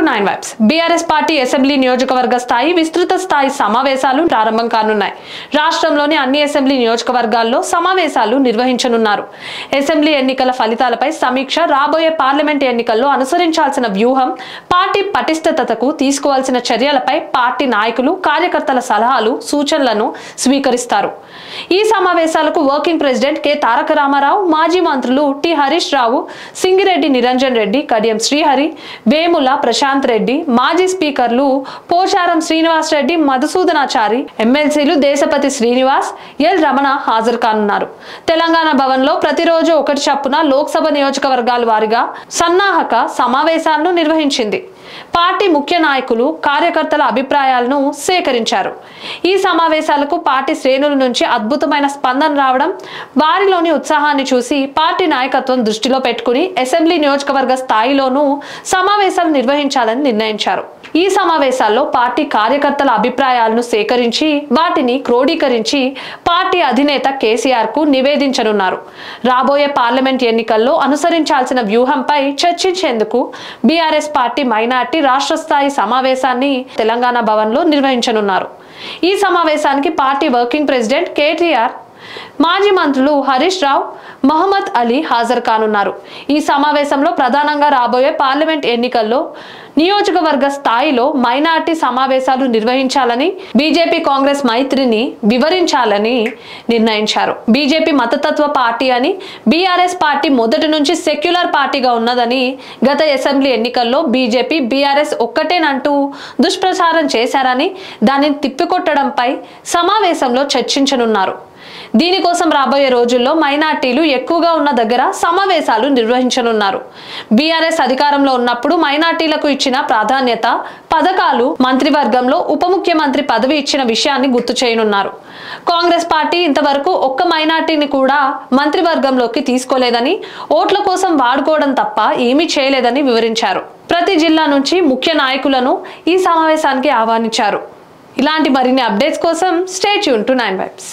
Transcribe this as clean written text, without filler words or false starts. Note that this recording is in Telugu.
9 వైబ్స్. బీఆర్ఎస్ పార్టీ అసెంబ్లీ నియోజకవర్గ స్థాయి విస్తృత స్థాయి సమావేశాలు ప్రారంభం కానున్నాయి. రాష్ట్రంలోని అన్ని అసెంబ్లీ నియోజకవర్గాల్లో సమావేశాలు నిర్వహించనున్నారు. అసెంబ్లీ ఎన్నికల ఫలితాలపై సమీక్ష, రాబోయే పార్లమెంట్ ఎన్నికల్లో అనుసరించాల్సిన వ్యూహం, పార్టీ పటిష్టతకు తీసుకోవాల్సిన చర్యలపై పార్టీ నాయకులు, కార్యకర్తల సలహాలు, సూచనలను స్వీకరిస్తారు. ఈ సమావేశాలకు వర్కింగ్ ప్రెసిడెంట్ కె తారక రామారావు, మాజీ మంత్రులు టి హరీష్ రావు, సింగిరెడ్డి నిరంజన్ రెడ్డి, కడియం శ్రీహరి, వేముల ప్రశాంత్ రెడ్డి, మాజీ స్పీకర్లు పోచారం శ్రీనివాస్ రెడ్డి, మధుసూదనాచారి, ఎమ్మెల్సీలు దేశపతి శ్రీనివాస్, ఎల్ రమణ హాజరు కానున్నారు. తెలంగాణ భవన్ లో ప్రతిరోజు ఒకటి చొప్పున లోక్సభ నియోజకవర్గాల వారీగా సన్నాహక సమావేశాలను నిర్వహించింది. పార్టీ ముఖ్య నాయకులు, కార్యకర్తల అభిప్రాయాలను సేకరించారు. ఈ సమావేశాలకు పార్టీ శ్రేణుల నుంచి అద్భుతమైన స్పందన రావడం, వారిలోని ఉత్సాహాన్ని చూసి పార్టీ నాయకత్వం దృష్టిలో పెట్టుకుని అసెంబ్లీ నియోజకవర్గ స్థాయిలోనూ సమావేశాలు నిర్వహించాలని నిర్ణయించారు. ఈ సమావేశాల్లో పార్టీ కార్యకర్తల అభిప్రాయాలను సేకరించి వాటిని క్రోడీకరించి పార్టీ అధినేత కేసీఆర్ కు నివేదించనున్నారు. రాబోయే పార్లమెంట్ ఎన్నికల్లో అనుసరించాల్సిన వ్యూహంపై చర్చించేందుకు బీఆర్ఎస్ పార్టీ మైనార్టీ రాష్ట్ర స్థాయి సమావేశాన్ని తెలంగాణ భవన్ లో నిర్వహించనున్నారు. ఈ సమావేశానికి పార్టీ వర్కింగ్ ప్రెసిడెంట్ కేటీఆర్, మాజీ మంత్రులు హరీష్ రావు, మహమ్మద్ అలీ హాజరు కానున్నారు. ఈ సమావేశంలో ప్రధానంగా రాబోయే పార్లమెంట్ ఎన్నికల్లో నియోజకవర్గ స్థాయిలో మైనార్టీ సమావేశాలు నిర్వహించాలని, బీజేపీ కాంగ్రెస్ మైత్రిని వివరించాలని నిర్ణయించారు. బీజేపీ మతతత్వ పార్టీ అని, బీఆర్ఎస్ పార్టీ మొదటి నుంచి సెక్యులర్ పార్టీగా ఉన్నదని, గత అసెంబ్లీ ఎన్నికల్లో బీజేపీ బీఆర్ఎస్ ఒక్కటేనంటూ దుష్ప్రచారం చేశారని దానిని తిప్పికొట్టడంపై సమావేశంలో చర్చించనున్నారు. దీనికోసం రాబోయే రోజుల్లో మైనార్టీలు ఎక్కువగా ఉన్న దగ్గర సమావేశాలు నిర్వహించనున్నారు. బీఆర్ఎస్ అధికారంలో ఉన్నప్పుడు మైనార్టీలకు ఇచ్చిన ప్రాధాన్యత, పథకాలు, మంత్రివర్గంలో ఉప ముఖ్యమంత్రి పదవి ఇచ్చిన విషయాన్ని గుర్తు చేయనున్నారు. కాంగ్రెస్ పార్టీ ఇంతవరకు ఒక్క మైనార్టీని కూడా మంత్రివర్గంలోకి తీసుకోలేదని, ఓట్ల కోసం వాడుకోవడం తప్ప ఏమీ చేయలేదని వివరించారు. ప్రతి జిల్లా నుంచి ముఖ్య నాయకులను ఈ సమావేశానికి ఆహ్వానించారు. ఇలాంటి మరిన్ని అప్డేట్స్ కోసం స్టే ట్యూన్ టు 9 వైబ్స్.